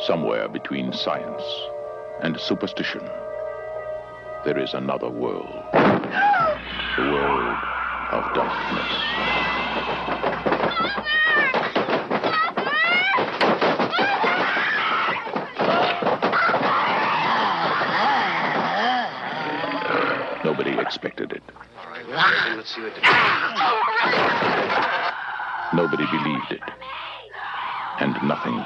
Somewhere between science and superstition, there is another world. The world of darkness. Nobody expected it. All right, let's see what the... Nobody believed it. And nothing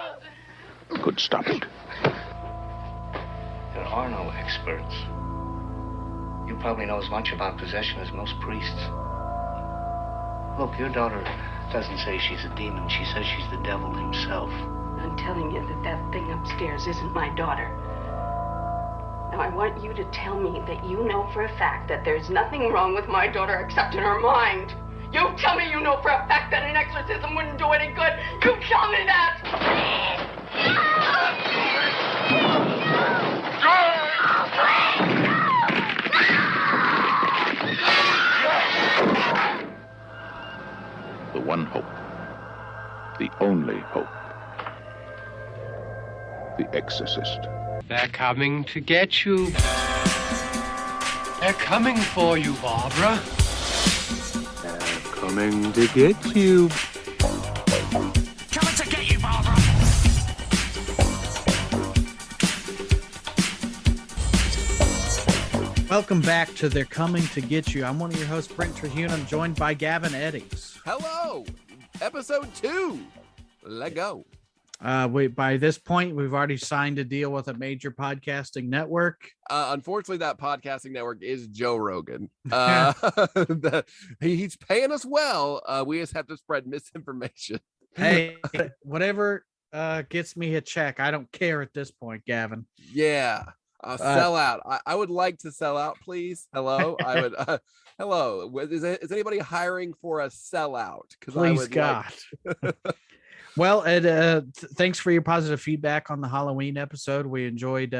could stop it. There are no experts. You probably know as much about possession as most priests. Look, your daughter doesn't say she's a demon. She says she's the devil himself. I'm telling you that that thing upstairs isn't my daughter. Now, I want you to tell me that you know for a fact that there's nothing wrong with my daughter except in her mind. You tell me you know for a fact that an exorcism wouldn't do any good. You tell me that! The one hope. The only hope. The Exorcist. They're coming to get you. They're coming for you, Barbara. They're coming to get you. Coming to get you, Barbara. Welcome back to They're Coming to Get You. I'm one of your hosts, Brent Terhune. I'm joined by Gavin Eddings. Hello, episode 2. Let go. By this point, we've already signed a deal with a major podcasting network. Unfortunately, that podcasting network is Joe Rogan. He's paying us well. We just have to spread misinformation. Hey, whatever gets me a check, I don't care at this point, Gavin. Yeah, sell out. I would like to sell out, please. Hello, I would. Hello, is anybody hiring for a sellout? Please, God. Well, Ed, thanks for your positive feedback on the Halloween episode. We enjoyed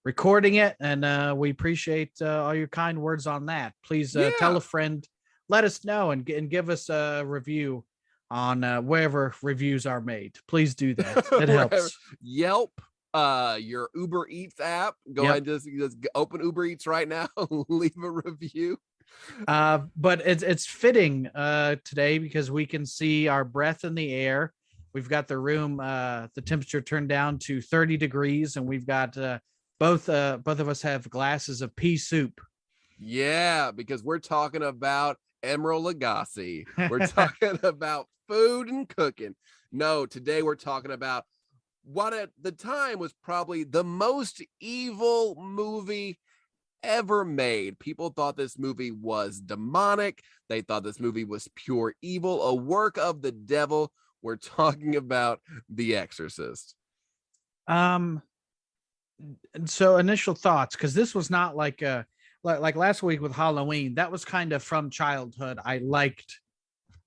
recording it, and we appreciate all your kind words on that. Please tell a friend, let us know, and give us a review on wherever reviews are made. Please do that. It helps. Yelp, your Uber Eats app. Go ahead, just open Uber Eats right now. Leave a review. But it's fitting today because we can see our breath in the air. We've got the room, the temperature turned down to 30 degrees, and we've got both of us have glasses of pea soup. Yeah, because we're talking about Emerald Lagasse. We're talking about food and cooking. No, today we're talking about what at the time was probably the most evil movie ever made. People thought this movie was demonic. They thought this movie was pure evil, a work of the devil. We're talking about The Exorcist. So initial thoughts, because this was not like last week with Halloween. That was kind of from childhood. I liked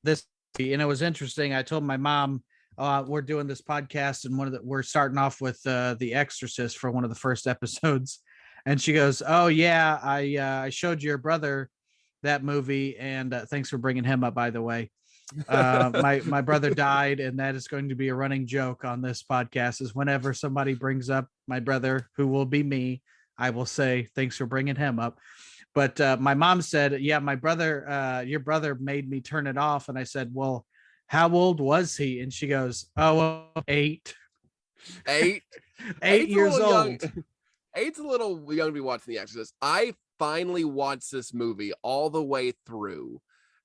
this movie, and it was interesting. I told my mom we're doing this podcast, and we're starting off with The Exorcist for one of the first episodes. And she goes, "Oh yeah, I showed your brother that movie, and thanks for bringing him up, by the way. My brother died, and that is going to be a running joke on this podcast. Is whenever somebody brings up my brother, who will be me, I will say thanks for bringing him up." But my mom said, "Yeah, my brother, your brother made me turn it off." And I said, "Well, how old was he?" And she goes, "Oh, 8." 8 years old. 8's a little young to be watching The Exorcist. I finally watched this movie all the way through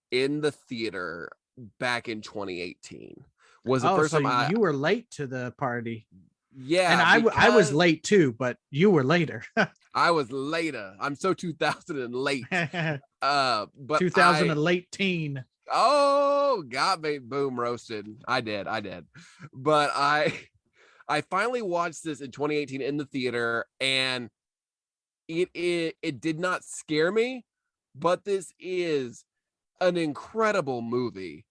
in the theater back in 2018. Was the first time you were late to the party. Yeah, and I was late too, but you were later. I was later. I'm so 2000 and late. But 2000 and late teen. Oh, got me. Boom, roasted. I did. But I finally watched this in 2018 in the theater, and it did not scare me, but this is an incredible movie.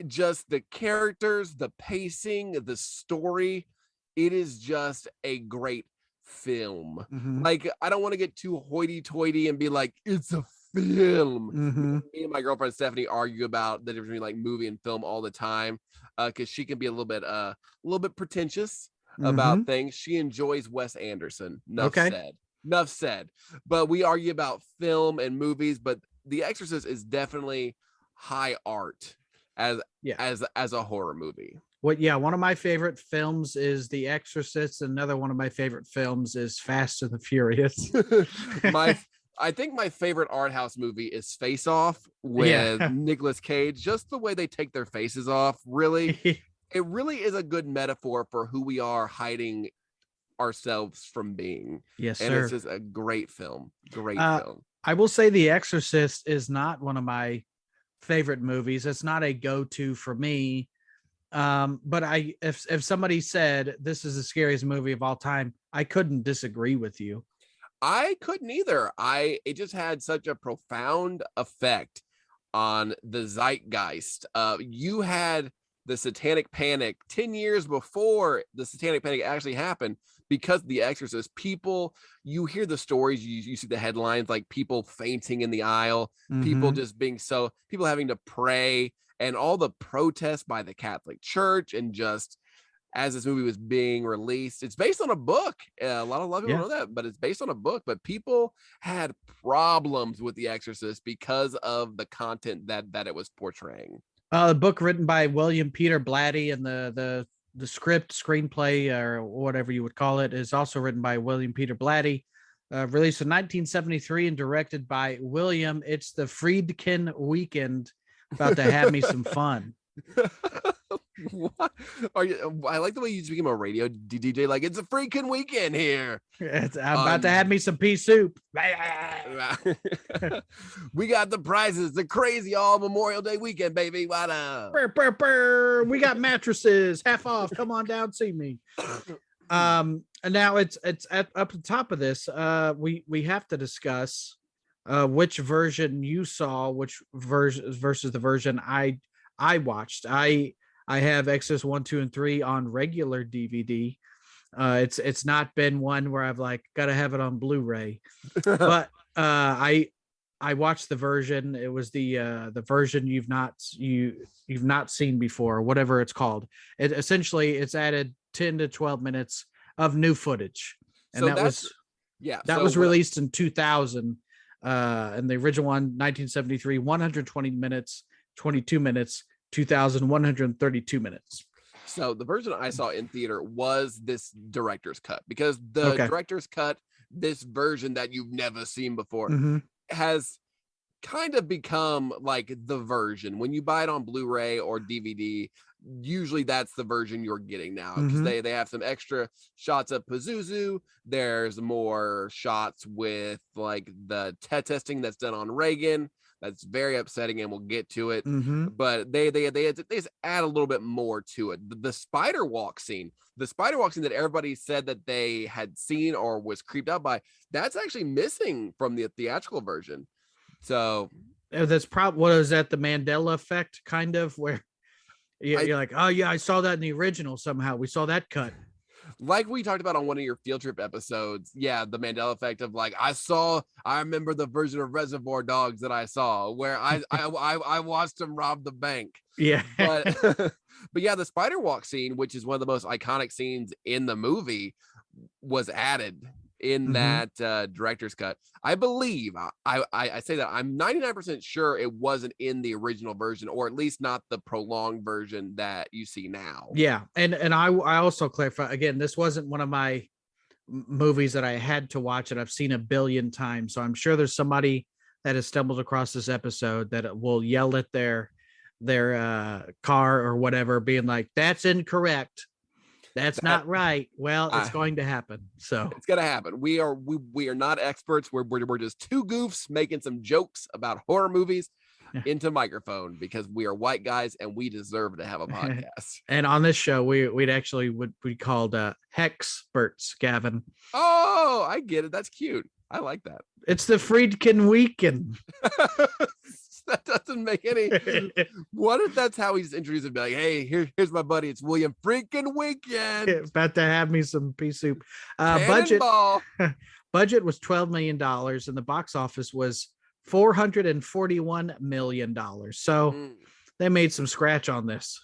Just the characters, the pacing, the story, it is just a great film. Mm-hmm. Like, I don't want to get too hoity-toity and be like, it's a film. Mm-hmm. Me and my girlfriend Stephanie argue about the difference between like movie and film all the time, because she can be a little bit pretentious. about things. She enjoys Wes Anderson. Enough said. But we argue about film and movies, but The Exorcist is definitely high art as a horror movie. One of my favorite films is The Exorcist. Another one of my favorite films is Fast and the Furious. I think my favorite art house movie is Face Off with Nicolas Cage. Just the way they take their faces off, really. It really is a good metaphor for who we are hiding ourselves from being. Yes, and sir. It's just a great film. Film. I will say The Exorcist is not one of my favorite movies. It's not a go-to for me. But if somebody said this is the scariest movie of all time, I couldn't disagree with you. I couldn't either. It just had such a profound effect on the zeitgeist. You had the Satanic Panic 10 years before the Satanic Panic actually happened, because of The Exorcist. People, you hear the stories, you see the headlines, like people fainting in the aisle, people just people having to pray, and all the protests by the Catholic Church. And just as this movie was being released, it's based on a book. A lot of people know that, but it's based on a book. But people had problems with The Exorcist because of the content that it was portraying. The book written by William Peter Blatty, and the screenplay, or whatever you would call it, is also written by William Peter Blatty. Released in 1973 and directed by William. It's the Friedkin Weekend. About to have me some fun. What are you? I like the way you speak about radio DJ. Like, it's a freaking weekend here. I'm about to have me some pea soup. We got the prizes, the crazy all Memorial Day weekend, baby. What up? We got mattresses half off. Come on down, see me. And now it's up the top of this. We have to discuss which version you saw, which versus the version I watched. I have Exorcist 1, 2, and 3 on regular DVD. It's not been one where I've like got to have it on Blu-ray, but I watched the version. It was the version you've not seen before, whatever it's called. It's added 10 to 12 minutes of new footage, and that was released in 2000. And the original one, 1973, 120 minutes, 22 minutes, 2000, 132 minutes. So the version I saw in theater was this director's cut, because the director's cut, this version that you've never seen before, has kind of become like the version. When you buy it on Blu-ray or DVD, usually that's the version you're getting now, because they have some extra shots of Pazuzu. There's more shots with like the testing that's done on Reagan. That's very upsetting, and we'll get to it. But they just add a little bit more to it. The spider walk scene that everybody said that they had seen or was creeped out by, that's actually missing from the theatrical version. So that's probably, what is that, the Mandela effect, kind of, where you're like, oh yeah, I saw that in the original. Somehow we saw that cut. Like we talked about on one of your field trip episodes, the Mandela effect of like, I remember the version of Reservoir Dogs that I saw where I watched him rob the bank. Yeah. But yeah, the spider walk scene, which is one of the most iconic scenes in the movie, was added in that director's cut. I believe, I say that I'm 99% sure it wasn't in the original version, or at least not the prolonged version that you see now. Yeah. And I also clarify, again, this wasn't one of my movies that I had to watch, and I've seen a billion times. So I'm sure there's somebody that has stumbled across this episode that will yell at their car or whatever, being like, that's incorrect. That's not right. Well, it's going to happen. So it's going to happen. We are not experts. We're just two goofs making some jokes about horror movies into microphone, because we are white guys and we deserve to have a podcast. And on this show, we'd be called Hexperts, Gavin. Oh, I get it. That's cute. I like that. It's the Friedkin Weekend. That doesn't make any. What if that's how he's introduced it? Be like, hey, here's my buddy. It's William freaking Weekend. About to have me some pea soup. Budget was $12 million, and the box office was $441 million. So they made some scratch on this.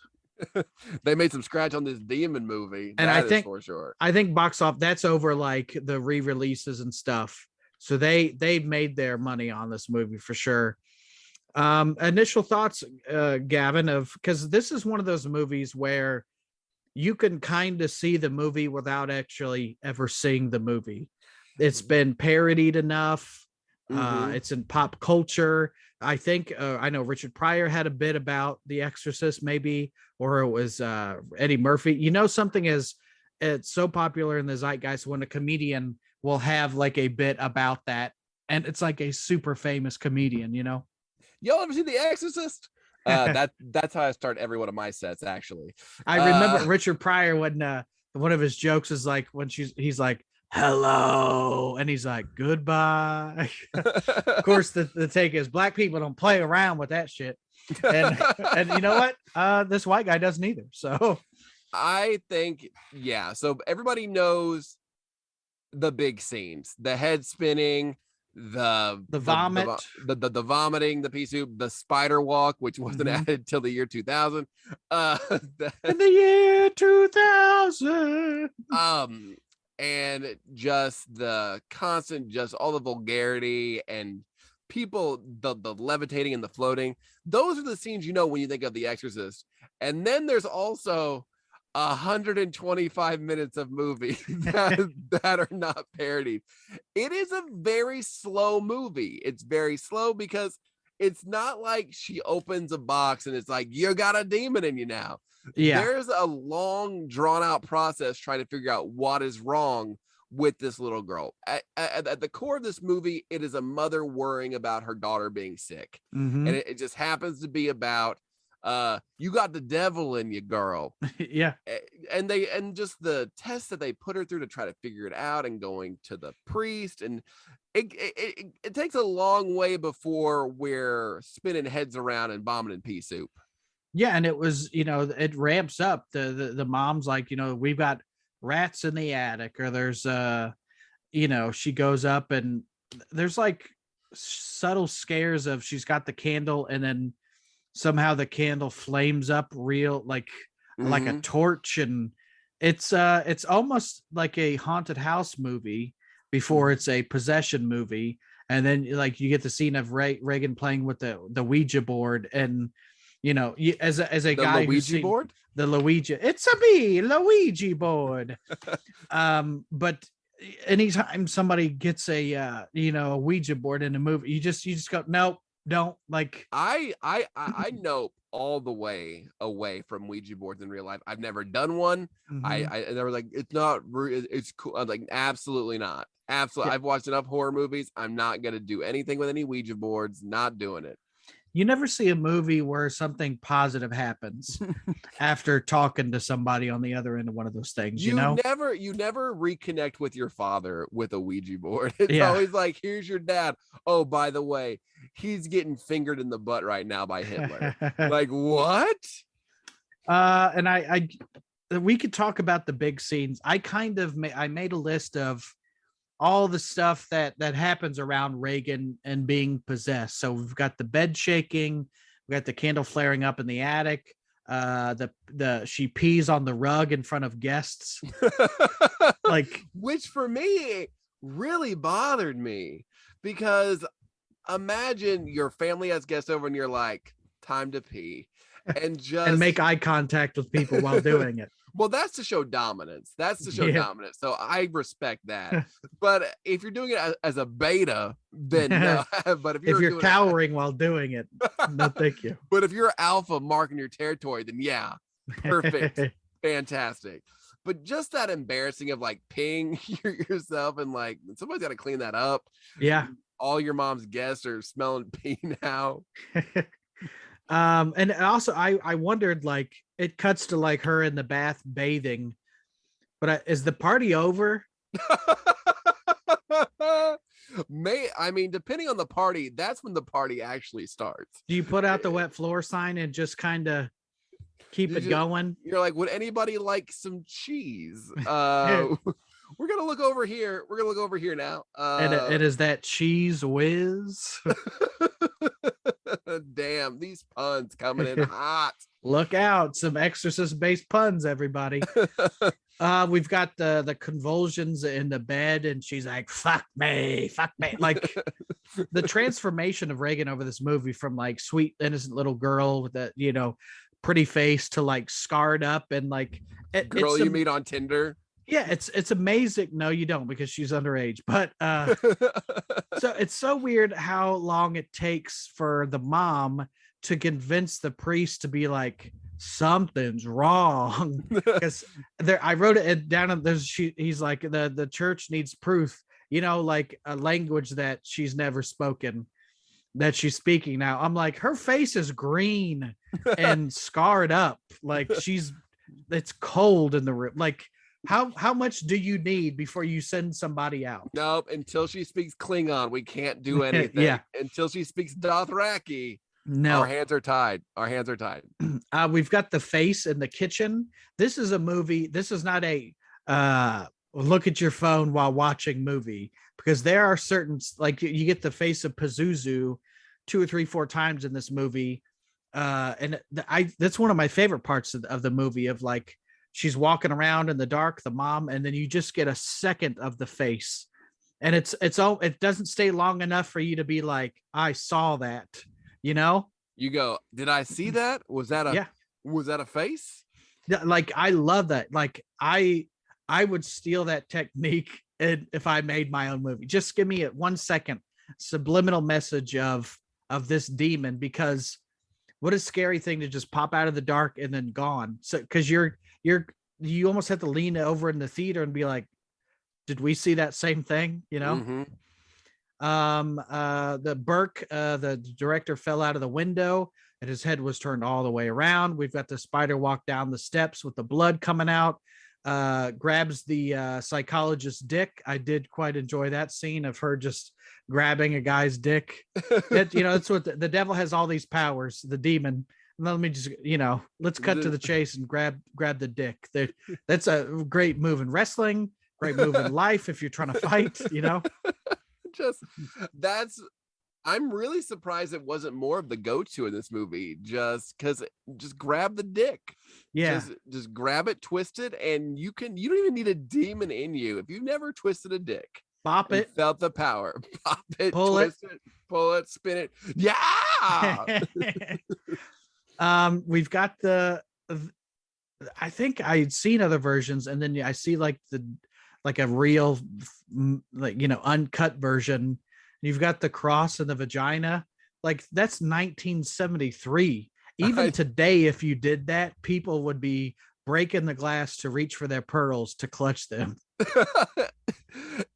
They made some scratch on this demon movie. And That I is think for sure. I think box off that's over like the re-releases and stuff. So they've made their money on this movie for sure. Initial thoughts, Gavin, of because this is one of those movies where you can kind of see the movie without actually ever seeing the movie. It's been parodied enough. It's in pop culture. I think I know Richard Pryor had a bit about The Exorcist, maybe, or it was Eddie Murphy. You know, something is it's so popular in the zeitgeist when a comedian will have like a bit about that, and it's like a super famous comedian. You know, Y'all ever see The Exorcist? That's how I start every one of my sets. Actually, I remember Richard Pryor when one of his jokes is like when he's like, hello, and he's like, goodbye. Of course, the take is black people don't play around with that shit, and you know what, this white guy doesn't either. So I think, yeah, so everybody knows the big scenes, the head spinning, the vomit, the vomiting, the pea soup, the spider walk, which wasn't added till the year 2000. In the year 2000. And just the constant, just all the vulgarity and people, the levitating and the floating. Those are the scenes you know when you think of The Exorcist. And then there's also 125 minutes of movie that are not parodied. It is a very slow movie. It's very slow because it's not like she opens a box and it's like, you got a demon in you now. Yeah, there's a long drawn out process trying to figure out what is wrong with this little girl. At the core of this movie, it is a mother worrying about her daughter being sick. And it just happens to be about you got the devil in you, girl. Yeah. And just the tests that they put her through to try to figure it out, and going to the priest, and it takes a long way before we're spinning heads around and vomiting pea soup. Yeah, and it was, you know, it ramps up. The mom's like, you know, we've got rats in the attic, or there's you know, she goes up and there's like subtle scares of she's got the candle and then somehow the candle flames up real like a torch, and it's almost like a haunted house movie before it's a possession movie. And then like you get the scene of Reagan playing with the Ouija board, and you know, as a guy who's seen board, the Luigi, it's a me Luigi board. But anytime somebody gets a you know, a Ouija board in a movie, you just go, nope, don't. Like I know all the way away from Ouija boards in real life. I've never done one. I never, like, it's not, it's cool. I'm like, absolutely not. Absolutely. Yeah. I've watched enough horror movies. I'm not going to do anything with any Ouija boards. Not doing it. You never see a movie where something positive happens after talking to somebody on the other end of one of those things. You know, you never reconnect with your father with a Ouija board. It's always like, here's your dad. Oh, by the way, he's getting fingered in the butt right now by Hitler. Like, what? And I we could talk about the big scenes. I made a list of all the stuff that happens around Reagan and being possessed. So we've got the bed shaking, we got the candle flaring up in the attic, she pees on the rug in front of guests. Like, which for me really bothered me, because imagine your family has guests over and you're like, time to pee, and just and make eye contact with people while doing it. Well, that's to show dominance. Dominance. So I respect that. But if you're doing it as a beta, then no. But if you're cowering while doing it, no, thank you. But if you're alpha marking your territory, then yeah, perfect, fantastic. But just that embarrassing of like peeing yourself, and like somebody's got to clean that up. Yeah, all your mom's guests are smelling pee now. And also I wondered, like, it cuts to like her in the bath bathing, but is the party over? I mean, depending on the party, that's when the party actually starts. Do you put out the wet floor sign and just kind of keep it going? You're like, would anybody like some cheese? We're gonna look over here. We're gonna look over here now. And is that cheese whiz? Damn, these puns coming in hot. Look out, some Exorcist based puns, everybody. We've got the convulsions in the bed, and she's like, fuck me. Like the transformation of Reagan over this movie from like sweet, innocent little girl with that, pretty face to like scarred up and like girl you meet on Tinder. Yeah, it's amazing. No, you don't, because she's underage. But so it's so weird how long it takes for the mom to convince the priest to be like, something's wrong. Because I wrote it down. He's like, the church needs proof, like a language that she's never spoken, that she's speaking now. I'm like, her face is green and scarred up. Like it's cold in the room. Like, how much do you need before you send somebody out? Nope. Until she speaks Klingon, we can't do anything. Yeah. Until she speaks Dothraki. No, our hands are tied. We've got the face in the kitchen. This is a movie. This is not a look at your phone while watching movie, because there are certain, like, you get the face of Pazuzu 2 or 3, 4 times in this movie. And that's one of my favorite parts of the movie, of like, she's walking around in the dark, the mom, and then you just get a second of the face. And it doesn't stay long enough for you to be like, I saw that. You go, did I see that? Was that a face? Yeah, like, I love that. Like, I would steal that technique if I made my own movie. Just give me 1 second subliminal message of this demon, because what a scary thing to just pop out of the dark and then gone. So because you almost have to lean over in the theater and be like, did we see that same thing? Mm-hmm. The Burke, the director, fell out of the window and his head was turned all the way around. We've got the spider walk down the steps with the blood coming out, grabs the psychologist's dick. I did quite enjoy that scene of her just grabbing a guy's dick. That's what the devil has, all these powers, the demon. Let me just, let's cut to the chase and grab the dick. That's a great move in wrestling, great move in life if you're trying to fight, I'm really surprised it wasn't more of the go-to in this movie, just grab the dick. Yeah, just grab it, twist it, and you don't even need a demon in you. If you've never twisted a dick, bop it, felt the power, pop it, pull it, spin it. Yeah. We've got I think I'd seen other versions, and then I see like a real, uncut version. You've got the cross and the vagina. Like, that's 1973. Even today, if you did that, people would be breaking the glass to reach for their pearls to clutch them. It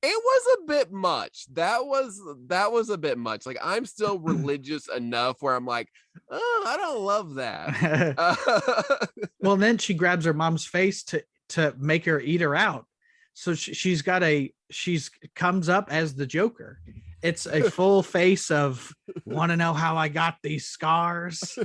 was a bit much. That was a bit much. Like, I'm still religious enough where I'm like, oh, I don't love that. Well, then she grabs her mom's face to make her eat her out. So she's comes up as the Joker. It's a full face of, want to know how I got these scars?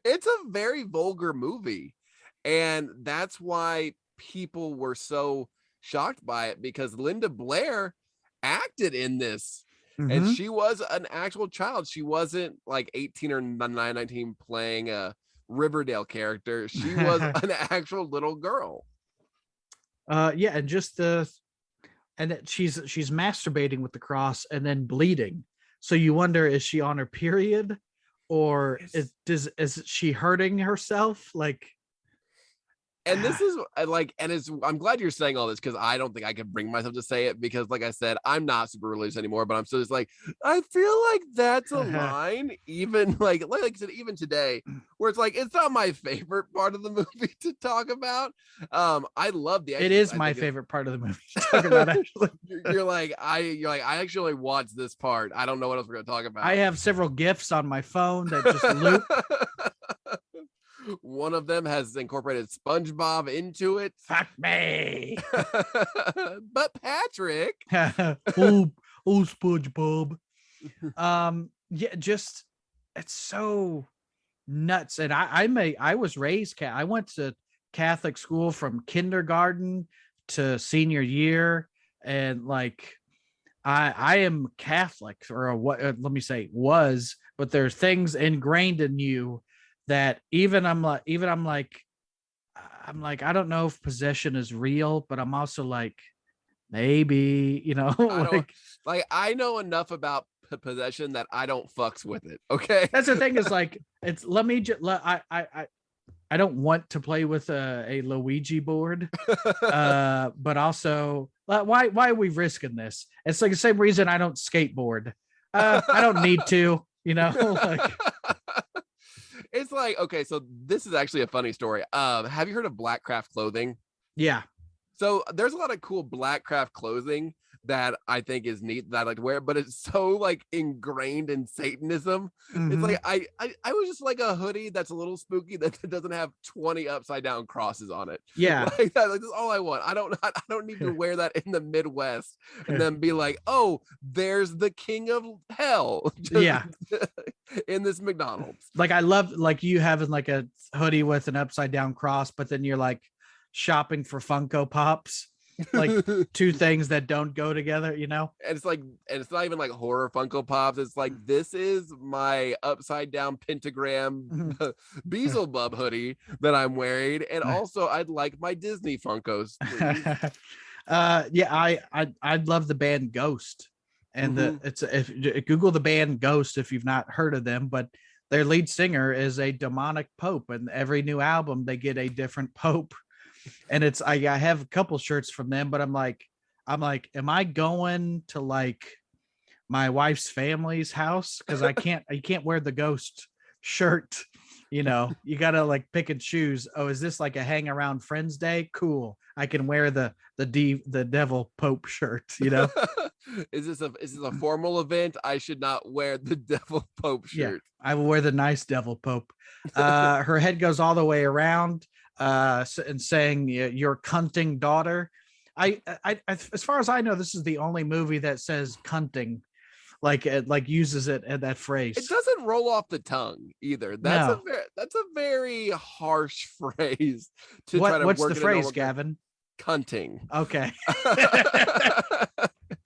It's a very vulgar movie. And that's why people were so shocked by it, because Linda Blair acted in this. Mm-hmm. And she was an actual child. She wasn't like 18 or 19 playing a Riverdale character. She was an actual little girl. Yeah, and just and that she's masturbating with the cross and then bleeding. So you wonder, is she on her period, or is she hurting herself? Like, and this is like, and I'm glad you're saying all this, because I don't think I can bring myself to say it, because like I said, I'm not super religious anymore, but I'm still just like, I feel like that's a line, even like I said, even today, where it's like, it's not my favorite part of the movie to talk about. I love the. It is my favorite part of the movie to talk about. Actually, you're like, I actually watched this part. I don't know what else we're gonna talk about. I have several GIFs on my phone that just loop. One of them has incorporated SpongeBob into it. Fuck me. But Patrick. oh, SpongeBob. Yeah, just, it's so nuts. And I was raised I went to Catholic school from kindergarten to senior year, and like, I am Catholic, or what? Let me say was, but there's things ingrained in you that I'm like, I don't know if possession is real, but I'm also like, maybe, I know enough about possession that I don't fucks with it. Okay. That's the thing is like, it's, let me just, I don't want to play with a Luigi board, but also why are we risking this? It's like the same reason I don't skateboard. I don't need to, like. It's like, okay, so this is actually a funny story. Have you heard of Blackcraft clothing? Yeah. So there's a lot of cool Blackcraft clothing that I think is neat that I like to wear, but it's so like ingrained in Satanism. Mm-hmm. It's like I was just like a hoodie that's a little spooky that doesn't have 20 upside down crosses on it. Yeah, like that's all I want. I don't need to wear that in the Midwest and then be like, oh, there's the king of hell. Yeah, in this McDonald's. Like I love like you having like a hoodie with an upside down cross, but then you're like shopping for Funko Pops. Like two things that don't go together, And it's like, and it's not even like horror Funko Pops. It's like, this is my upside down pentagram Beelzebub hoodie that I'm wearing, and also I'd like my Disney Funkos. Yeah, I'd love the band Ghost, and if Google the band Ghost if you've not heard of them, but their lead singer is a demonic pope, and every new album they get a different pope. And it's I have a couple shirts from them, but I'm like, am I going to like my wife's family's house? Because you can't wear the ghost shirt, you gotta like pick and choose. Oh, is this like a hang around friends day? Cool. I can wear the devil pope shirt, Is this a formal event? I should not wear the devil pope shirt. Yeah, I will wear the nice devil pope. Her head goes all the way around. And saying your cunting daughter. I as far as I know, this is the only movie that says cunting, like uses it at that phrase. It doesn't roll off the tongue either. That's a very harsh phrase to try to what's work the phrase, Gavin? Cunting. Okay.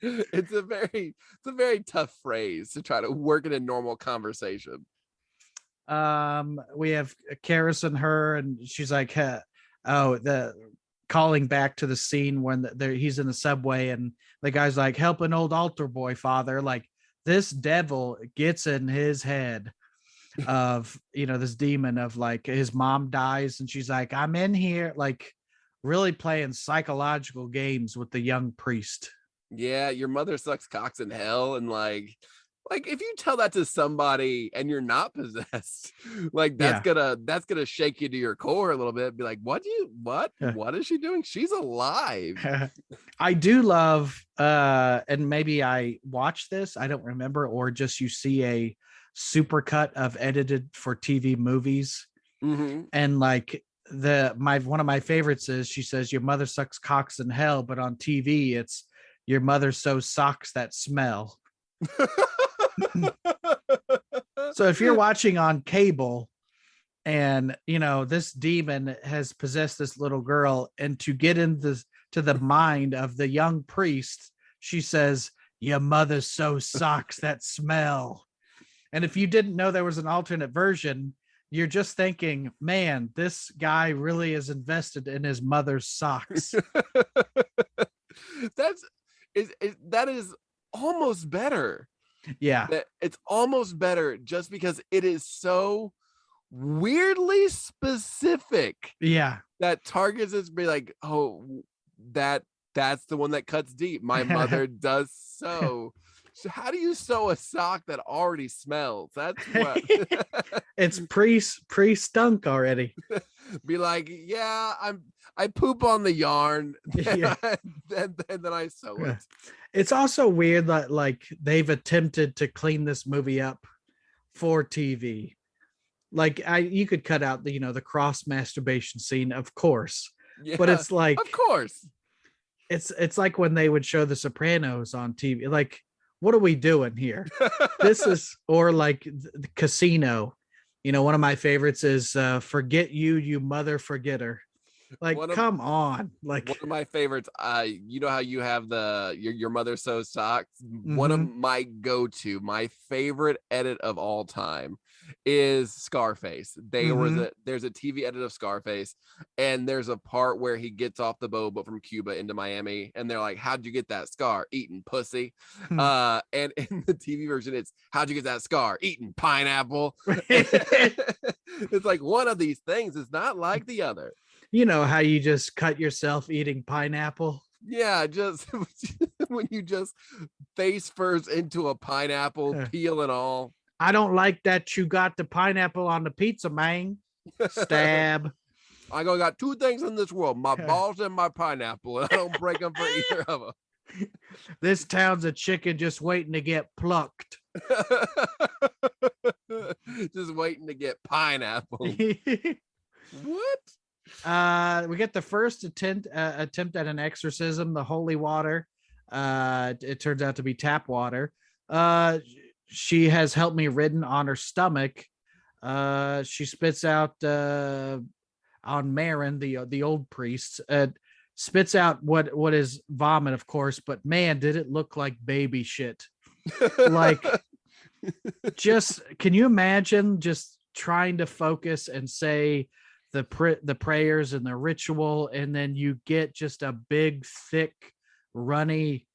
It's a very tough phrase to try to work in a normal conversation. We have Karis and her, and she's like, the calling back to the scene when he's in the subway, and the guy's like, help an old altar boy, father. Like this devil gets in his head of, this demon of like his mom dies, and she's like, I'm in here, like really playing psychological games with the young priest. Yeah, your mother sucks cocks in hell, and like if you tell that to somebody and you're not possessed, like that's gonna shake you to your core a little bit. Be like, what is she doing? She's alive. I do love and maybe I watched this, I don't remember, or just you see a supercut of edited for TV movies. And like one of my favorites is she says your mother sucks cocks in hell, but on TV it's your mother sews socks that smell. So if you're watching on cable and this demon has possessed this little girl, and to get into the mind of the young priest, she says your mother sews socks that smell. And if you didn't know there was an alternate version, you're just thinking, man, this guy really is invested in his mother's socks. That is almost better. Yeah, it's almost better just because it is so weirdly specific. Yeah, that targets us, be like, oh, that's the one that cuts deep. My mother does so. So how do you sew a sock that already smells? That's what it's pre-stunk already. Be like, yeah, I poop on the yarn, then I sew it. It's also weird that like they've attempted to clean this movie up for TV. Like you could cut out the cross masturbation scene, of course. Yeah, but it's like, of course. It's like when they would show The Sopranos on TV. Like, what are we doing here? This is, or like the Casino. One of my favorites is Forget You Mother Forgetter. Like, come on. Like, one of my favorites, you know how you have your mother sews socks? One of my go-to, my favorite edit of all time is Scarface. There's a TV edit of Scarface, and there's a part where he gets off the boat from Cuba into Miami, and they're like, how'd you get that scar? Eating pussy. And in the TV version, it's how'd you get that scar? Eating pineapple. It's like one of these things is not like the other. You know how you just cut yourself eating pineapple? Yeah, just when you just face first into a pineapple, peel and all. I don't like that you got the pineapple on the pizza, man. Stab. I got two things in this world, my balls and my pineapple, and I don't break them for either of them. This town's a chicken just waiting to get plucked. Just waiting to get pineapple. What? We get the first attempt at an exorcism, the holy water. It turns out to be tap water. She has helped me ridden on her stomach. She spits out on Marin, the old priest, spits out what is vomit, of course, but man, did it look like baby shit. Like, just can you imagine just trying to focus and say the prayers and the ritual, and then you get just a big, thick, runny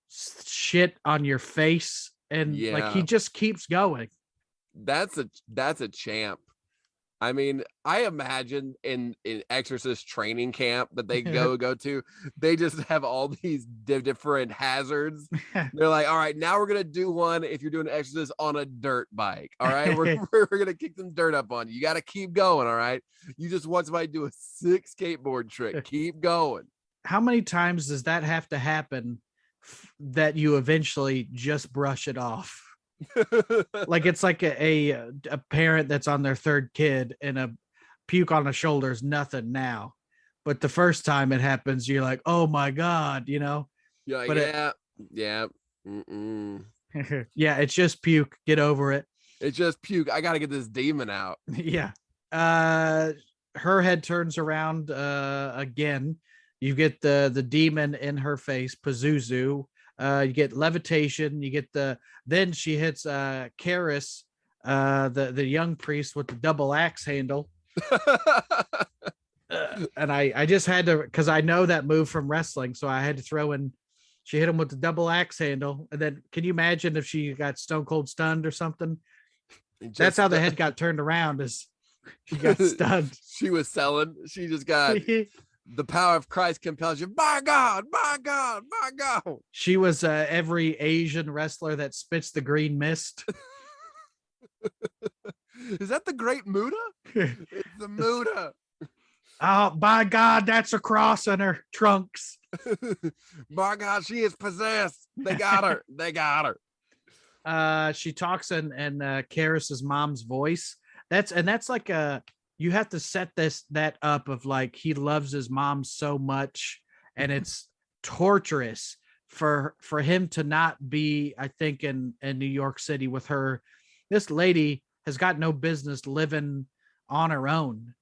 shit on your face, and like he just keeps going. That's a champ. I mean, I imagine in Exorcist training camp that they go to, they just have all these different hazards. They're like, all right, now we're gonna do one if you're doing Exorcist on a dirt bike. All right, we're gonna kick some dirt up on you. You got to keep going. All right, you just watch somebody do a sick skateboard trick. Keep going. How many times does that have to happen that you eventually just brush it off? Like it's like a parent that's on their third kid and a puke on the shoulder is nothing now, but the first time it happens you're like, oh my god, you know. You're like, but yeah. Yeah, it's just puke, get over it. It's just puke. I gotta get this demon out. Yeah. Her head turns around again. You get the demon in her face, Pazuzu. You get levitation. You get then she hits Karis, the young priest, with the double axe handle. And I just had to, because I know that move from wrestling, so I had to throw in. She hit him with the double axe handle, and then can you imagine if she got stone cold stunned or something? That's how the head got turned around. Is she got stunned? She was selling. She just got. The power of Christ compels you. My God, my God, my God. She was every Asian wrestler that spits the green mist. Is that the Great Muda? It's the Muda. Oh, by God, that's a cross on her trunks. My God, she is possessed. They got her. They got her. She talks in Karis's mom's voice. That's like a. You have to set that up of like he loves his mom so much, and it's torturous for him to not be, I think, in New York City with her. This lady has got no business living on her own,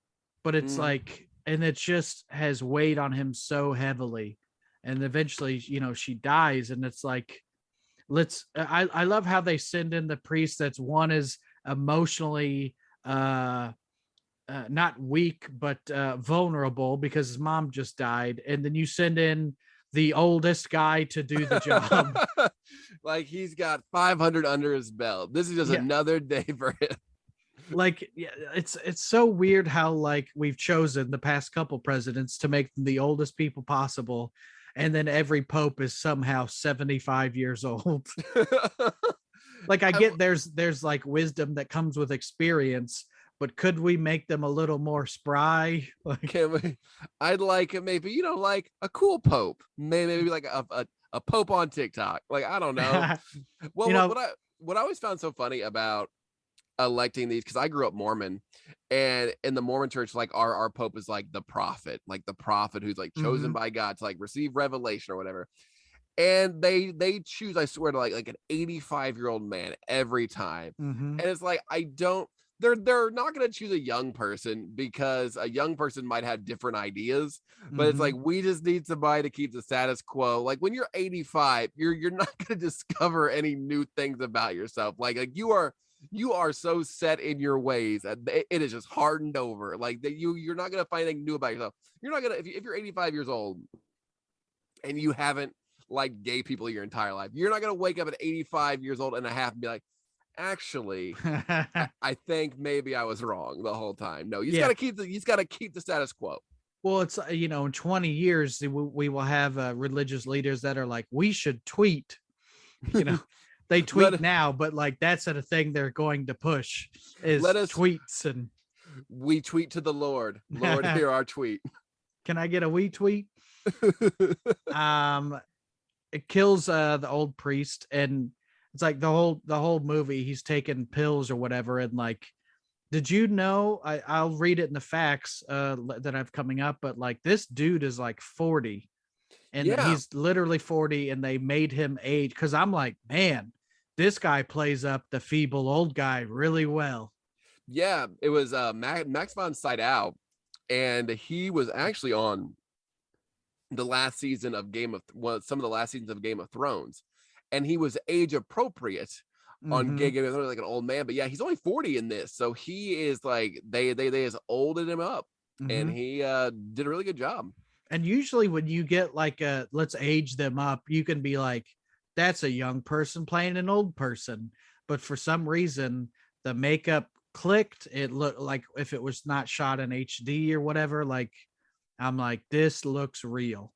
but it's like, and it just has weighed on him so heavily, and eventually, you know, she dies, and it's like, I love how they send in the priest that's one is emotionally not weak, but vulnerable because his mom just died. And then you send in the oldest guy to do the job. Like he's got 500 under his belt. This is just another day for him. Like, yeah, it's so weird how like we've chosen the past couple presidents to make them the oldest people possible. And then every pope is somehow 75 years old. Like I get there's like wisdom that comes with experience, but could we make them a little more spry? Like, can we? I'd like maybe, you know, like a cool pope, maybe like a pope on TikTok. Like, I don't know. Well, you know, what I always found so funny about electing these, because I grew up Mormon, and in the Mormon church, like our pope is like the prophet who's like chosen by God to like receive revelation or whatever. And they choose, I swear, to like an 85-year-old man every time. And it's like, I don't. they're not going to choose a young person because a young person might have different ideas, but it's like, we just need somebody to keep the status quo. Like when you're 85, you're not going to discover any new things about yourself. Like you are so set in your ways that it is just hardened over. Like that you're not going to find anything new about yourself. You're not going to, if you're 85 years old and you haven't liked gay people your entire life, you're not going to wake up at 85 years old and a half and be like, actually, I think maybe I was wrong the whole time. No, you just got to keep the status quo. Well, it's, in 20 years, we will have religious leaders that are like, we should tweet, they tweet now, but like, that's a thing they're going to push is tweets. And we tweet to the Lord, hear our tweet. Can I get a we tweet? It kills the old priest, and it's like the whole movie he's taking pills or whatever. And like, did you know, I'll read it in the facts that I've coming up, but like this dude is like 40 and he's literally 40 and they made him age. Cause I'm like, man, this guy plays up the feeble old guy really well. Yeah. It was Max von Sydow, and he was actually on the last season of some of the last seasons of Game of Thrones. And he was age appropriate on Game of Thrones, like an old man. But yeah, he's only 40 in this, so he is like they just olded him up, and he did a really good job. And usually, when you get like let's age them up, you can be like, that's a young person playing an old person. But for some reason, the makeup clicked. It looked like if it was not shot in HD or whatever. Like, I'm like, this looks real.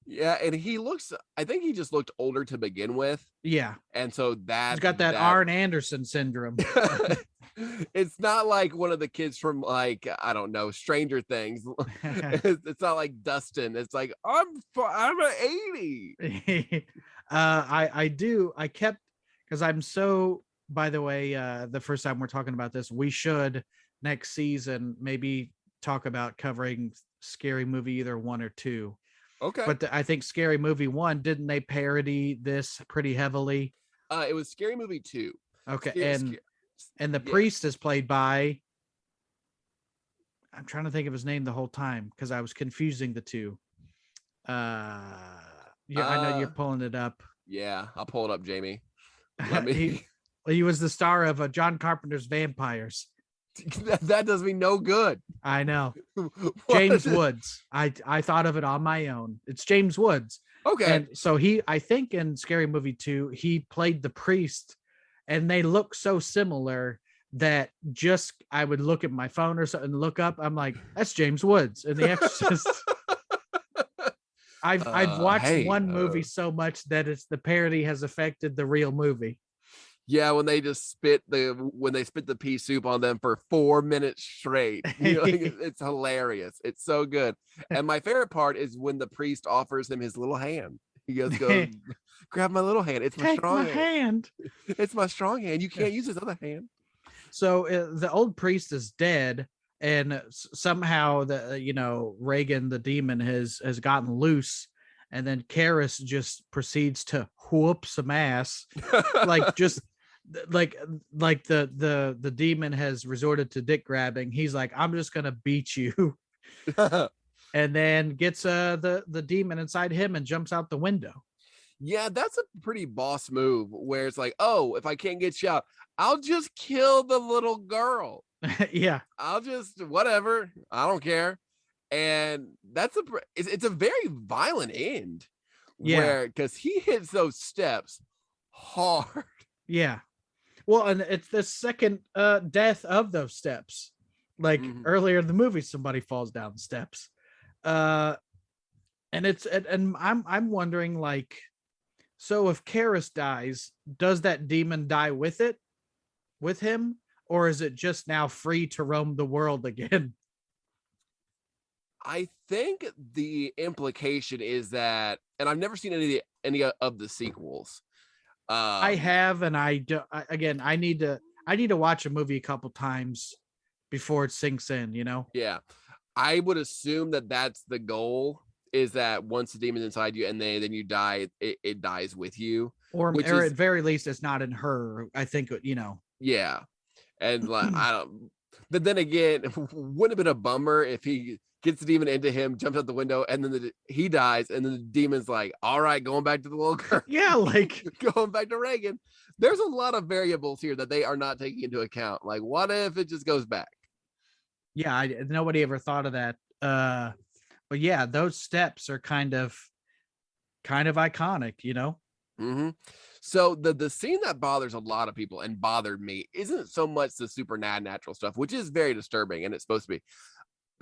Yeah, and I think he just looked older to begin with. Yeah. And so he's got that Arn Anderson syndrome. It's not like one of the kids from like, I don't know, Stranger Things. It's not like Dustin. It's like, I'm an 80. I kept, because I'm so, by the way, the first time we're talking about this, we should next season maybe talk about covering Scary Movie either 1 or 2. Okay. But I think Scary Movie 1, didn't they parody this pretty heavily? It was Scary Movie 2. Okay. And the priest is played by, I'm trying to think of his name the whole time because I was confusing the two. I know you're pulling it up. Yeah, I'll pull it up, Jamie. He was the star of John Carpenter's Vampires. That does me no good. I know. James Woods. I thought of it on my own. It's James Woods. Okay. And so I think in Scary Movie 2, he played the priest, and they look so similar that I would look at my phone or something, look up. I'm like, that's James Woods in The Exorcist. I've watched one movie so much that the parody has affected the real movie. Yeah, when they just spit the pea soup on them for 4 minutes straight. It's hilarious. It's so good. And my favorite part is when the priest offers him his little hand. He goes, grab my little hand. It's my strong hand. It's my strong hand. You can't use his other hand. So the old priest is dead, and somehow Reagan the demon has gotten loose, and then Karis just proceeds to whoop some ass, like just like the demon has resorted to dick grabbing. He's like, I'm just gonna beat you, and then gets the demon inside him and jumps out the window. Yeah, that's a pretty boss move where it's like, oh, if I can't get you out, I'll just kill the little girl. Yeah, I'll just whatever. I don't care. And it's a very violent end. Yeah, because he hits those steps hard. Yeah. Well, and it's the second death of those steps. Like earlier in the movie, somebody falls down the steps. And I'm wondering, like, so if Karis dies, does that demon die with him, or is it just now free to roam the world again? I think the implication is that, and I've never seen any of the sequels. I have, and I need to watch a movie a couple times before it sinks in, Yeah, I would assume that that's the goal, is that once the demon's inside you and then you die, it dies with you, or at very least it's not in her. I think Yeah, And like, I don't, but then again, wouldn't have been a bummer if he gets the demon into him, jumps out the window, and then he dies, and then the demon's like, all right, going back to the little girl. Yeah, like going back to Reagan. There's a lot of variables here that they are not taking into account. Like, what if it just goes back? yeah, nobody ever thought of that. But yeah, those steps are kind of iconic, you know. Mm-hmm. So the scene that bothers a lot of people and bothered me isn't so much the supernatural stuff, which is very disturbing, and it's supposed to be.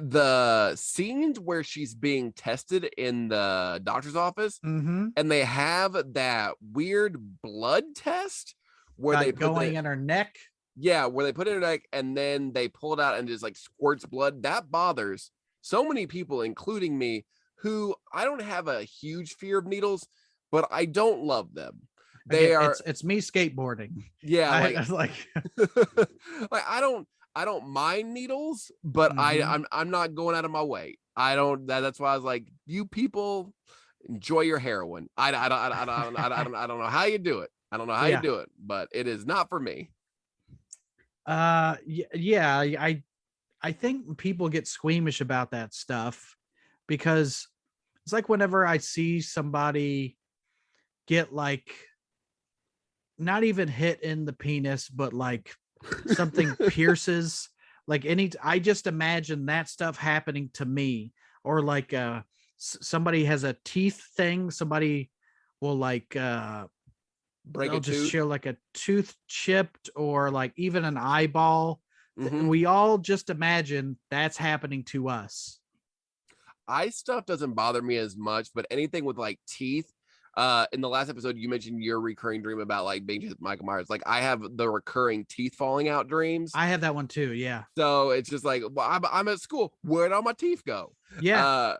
The scenes where she's being tested in the doctor's office, and they have that weird blood test where they put going in her neck. Yeah, where they put it in her neck and then they pull it out and just like squirts blood. That bothers so many people, including me, who I don't have a huge fear of needles, but I don't love them. It's me skateboarding. Yeah, like I don't mind needles, but I'm not going out of my way. I don't. That's why I was like, you people enjoy your heroin. I don't know how you do it. I don't know how you do it, but it is not for me. Yeah. I think people get squeamish about that stuff because it's like whenever I see somebody get like not even hit in the penis, but like something pierces, like I just imagine that stuff happening to me, or like somebody has a teeth thing, somebody will like break they'll a just tooth. show like a tooth chipped or like even an eyeball. We all just imagine that's happening to us. Eye stuff doesn't bother me as much, but anything with like teeth. In the last episode, you mentioned your recurring dream about like being just Michael Myers. Like I have the recurring teeth falling out dreams. I have that one too. Yeah. So it's just like, well, I'm at school. Where'd all my teeth go? Yeah.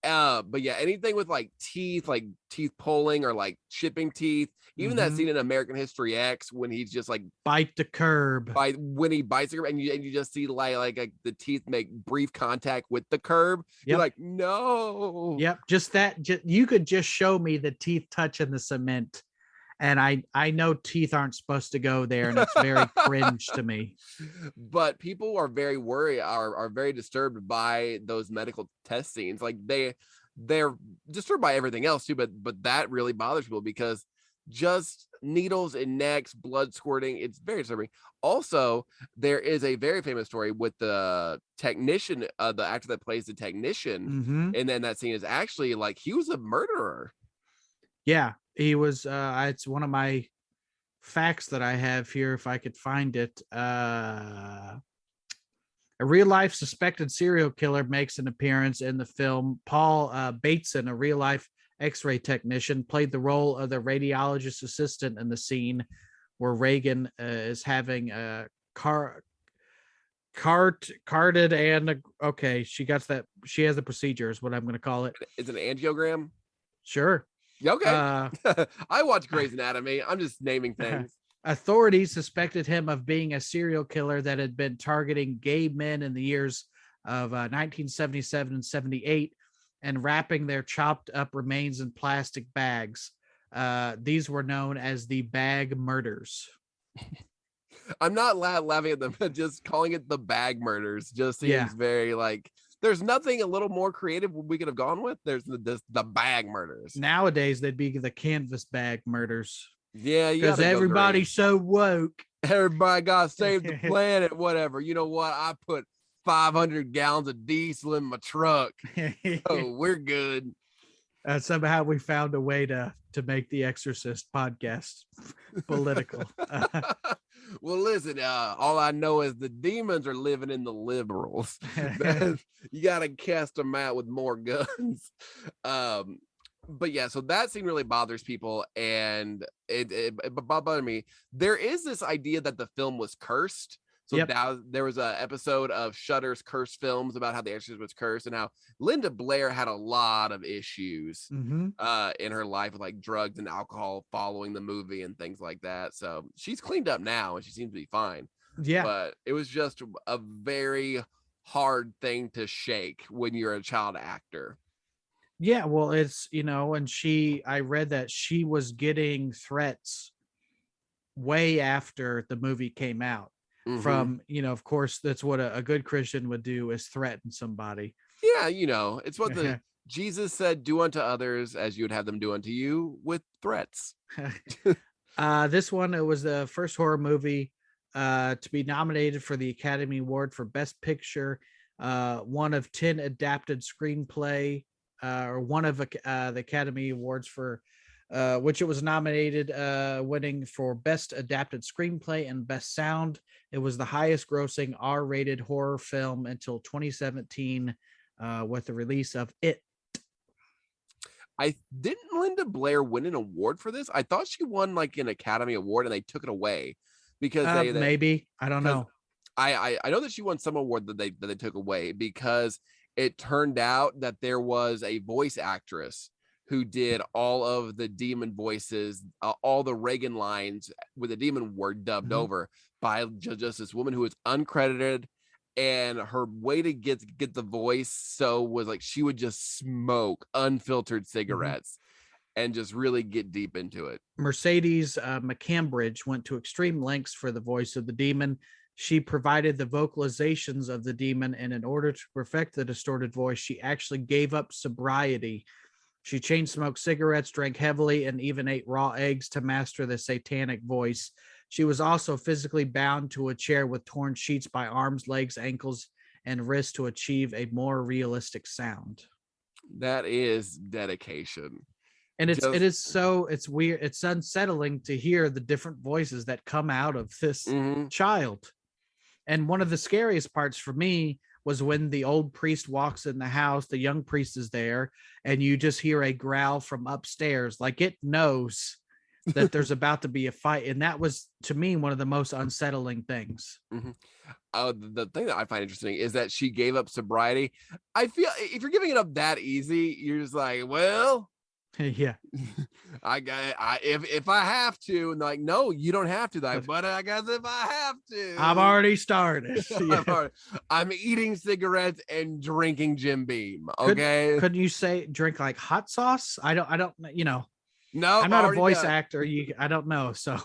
But yeah, anything with like teeth pulling or like chipping teeth. Even that scene in American History X when he's just like bite the curb. When he bites the curb and you just see like the teeth make brief contact with the curb. Yep. You're like, no. Yep. Just that. You could just show me the teeth touching the cement, and I know teeth aren't supposed to go there, and it's very cringe to me. But people are very worried, are very disturbed by those medical test scenes. Like they're disturbed by everything else too, but that really bothers people because just needles in necks, blood squirting, it's very disturbing. Also, there is a very famous story with the technician, the actor that plays the technician, and then that scene is actually like he was a murderer. Yeah, he was. It's one of my facts that I have here, if I could find it. A real-life suspected serial killer makes an appearance in the film. Paul Bateson, a real-life X-ray technician, played the role of the radiologist assistant in the scene where Reagan is having a carted and okay, she has the procedure is what I'm going to call it. It's an angiogram. Sure. Okay. I watch Grey's Anatomy. I'm just naming things. Authorities suspected him of being a serial killer that had been targeting gay men in the years of 1977 and 78 and wrapping their chopped up remains in plastic bags. These were known as the bag murders. I'm not laughing at them, but just calling it the bag murders just seems very like there's nothing a little more creative we could have gone with. There's the bag murders. Nowadays, they'd be the canvas bag murders. Yeah, because everybody's so woke. Everybody got to save the planet, whatever. You know what? I put 500 gallons of diesel in my truck. Oh, we're good. Somehow we found a way to make the Exorcist podcast political. Well, listen, all I know is the demons are living in the liberals. You got to cast them out with more guns. But yeah, so that scene really bothers people, and it bothered me. There is this idea that the film was cursed. So now there was an episode of Shudder's cursed films about how the Exorcist was cursed and how Linda Blair had a lot of issues in her life with like drugs and alcohol following the movie and things like that. So she's cleaned up now and she seems to be fine. Yeah. But it was just a very hard thing to shake when you're a child actor. Yeah, well, it's, and I read that she was getting threats way after the movie came out. from, of course, that's what a good Christian would do, is threaten somebody. Yeah, it's what Jesus said, do unto others as you would have them do unto you, with threats. This one, it was the first horror movie to be nominated for the Academy Award for Best Picture, one of 10 adapted screenplay, or one of the Academy Awards for which it was nominated, winning for Best Adapted Screenplay and Best Sound. It was the highest grossing R-rated horror film until 2017, with the release of It. I didn't Linda Blair win an award for this? I thought she won like an Academy Award and they took it away because they maybe, I don't know. I know that she won some award that they took away because it turned out that there was a voice actress who did all of the demon voices, all the Reagan lines with the demon word dubbed over by just this woman who was uncredited. And her way to get the voice was like she would just smoke unfiltered cigarettes and just really get deep into it. Mercedes McCambridge went to extreme lengths for the voice of the demon. She provided the vocalizations of the demon, and in order to perfect the distorted voice, she actually gave up sobriety. She chain smoked cigarettes, drank heavily, and even ate raw eggs to master the satanic voice. She was also physically bound to a chair with torn sheets by arms, legs, ankles, and wrists to achieve a more realistic sound. That is dedication. And it's weird. It's unsettling to hear the different voices that come out of this child. And one of the scariest parts for me was when the old priest walks in the house, the young priest is there, and you just hear a growl from upstairs, like it knows that there's about to be a fight. And that was, to me, one of the most unsettling things. The thing that I find interesting is that she gave up sobriety. I feel if you're giving it up that easy, you're just like, well, yeah, if I have to, and like, no, you don't have to, but I guess if I have to, I've already started. I'm eating cigarettes and drinking Jim Beam. Okay, couldn't you say drink like hot sauce? I don't, no, I'm not a voice actor. I don't know. So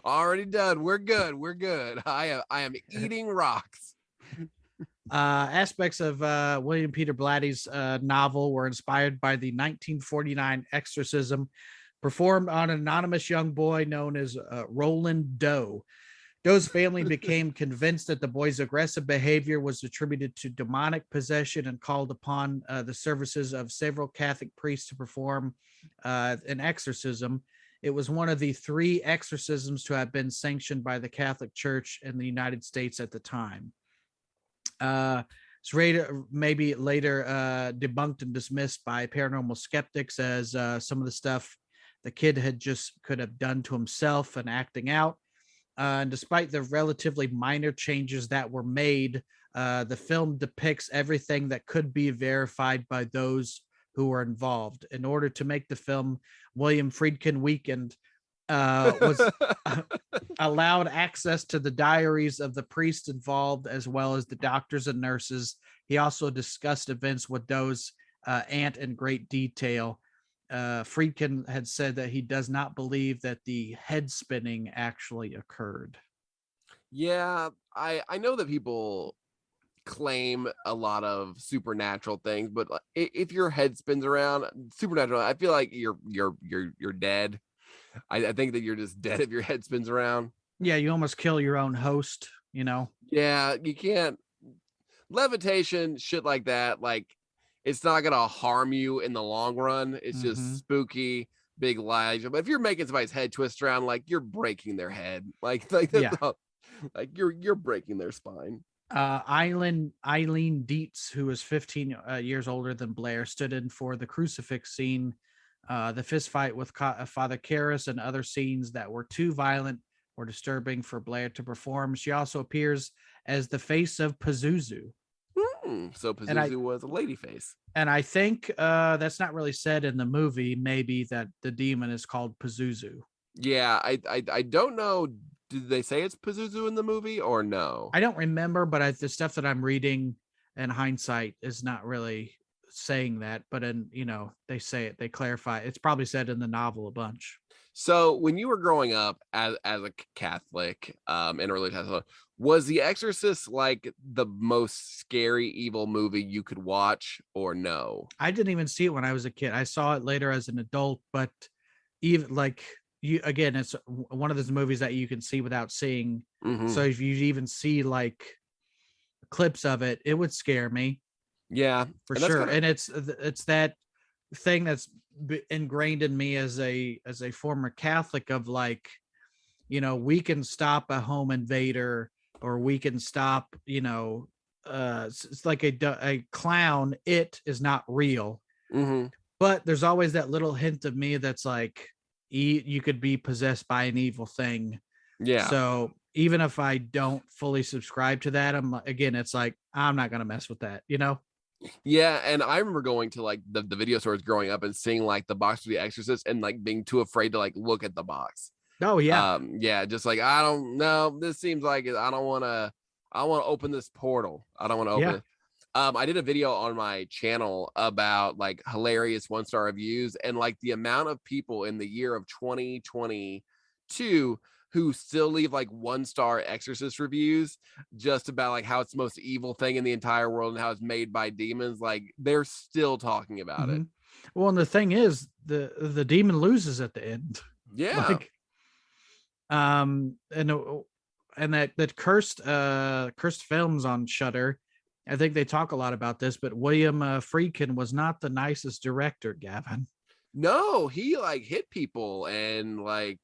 already done. We're good. I am eating rocks. Aspects of William Peter Blatty's novel were inspired by the 1949 Exorcism, performed on an anonymous young boy known as Roland Doe. Doe's family became convinced that the boy's aggressive behavior was attributed to demonic possession and called upon the services of several Catholic priests to perform an exorcism. It was one of the 3 exorcisms to have been sanctioned by the Catholic Church in the United States at the time. It's maybe later debunked and dismissed by paranormal skeptics as some of the stuff the kid could have done to himself and acting out. And despite the relatively minor changes that were made, the film depicts everything that could be verified by those who were involved. In order to make the film, William Friedkin Weekend was allowed access to the diaries of the priests involved, as well as the doctors and nurses. He also discussed events with Doe's aunt in great detail. Friedkin had said that he does not believe that the head spinning actually occurred. Yeah, I know that people claim a lot of supernatural things, but if your head spins around, supernatural, I feel like you're dead. I think that you're just dead if your head spins around. Yeah, you almost kill your own host, Yeah, you can't. Levitation, shit like that, like it's not gonna harm you in the long run. It's just spooky, big lies. But if you're making somebody's head twist around, like you're breaking their head, like you're breaking their spine. Eileen Dietz, who was 15 years older than Blair, stood in for the crucifix scene, the fist fight with Father Karras, and other scenes that were too violent or disturbing for Blair to perform. She also appears as the face of Pazuzu. So Pazuzu was a lady face. And I think that's not really said in the movie, maybe that the demon is called Pazuzu. Yeah, I don't know. Did they say it's Pazuzu in the movie or no? I don't remember, but the stuff that I'm reading in hindsight is not really saying that. But they say it, they clarify. It's probably said in the novel a bunch. So when you were growing up as a Catholic, in a religious household, was The Exorcist like the most scary evil movie you could watch, or no? I didn't even see it when I was a kid. I saw it later as an adult, but even like you again, it's one of those movies that you can see without seeing. Mhm. So if you even see like clips of it, it would scare me Yeah, for and that's sure. kinda- And it's that thing that's ingrained in me as a former Catholic of like, we can stop a home invader, or we can stop, it's like a clown. It is not real, Mhm. but there's always that little hint of me that's like, you could be possessed by an evil thing. Yeah. So even if I don't fully subscribe to that, again, it's like, I'm not going to mess with that, Yeah, and I remember going to like the video stores growing up and seeing like the box for The Exorcist and like being too afraid to like look at the box. Oh yeah. Yeah, just like I don't know. This seems like I don't want to open this portal. I don't want to open Yeah. it. I did a video on my channel about like hilarious 1-star reviews, and like the amount of people in the year of 2022 who still leave like 1-star Exorcist reviews just about like how it's the most evil thing in the entire world and how it's made by demons. Like they're still talking about it. Mhm. Well, and the thing is, the demon loses at the end. Yeah. Like, and that cursed films on Shudder. I think they talk a lot about this, but William Friedkin was not the nicest director, Gavin. No, he like hit people, and like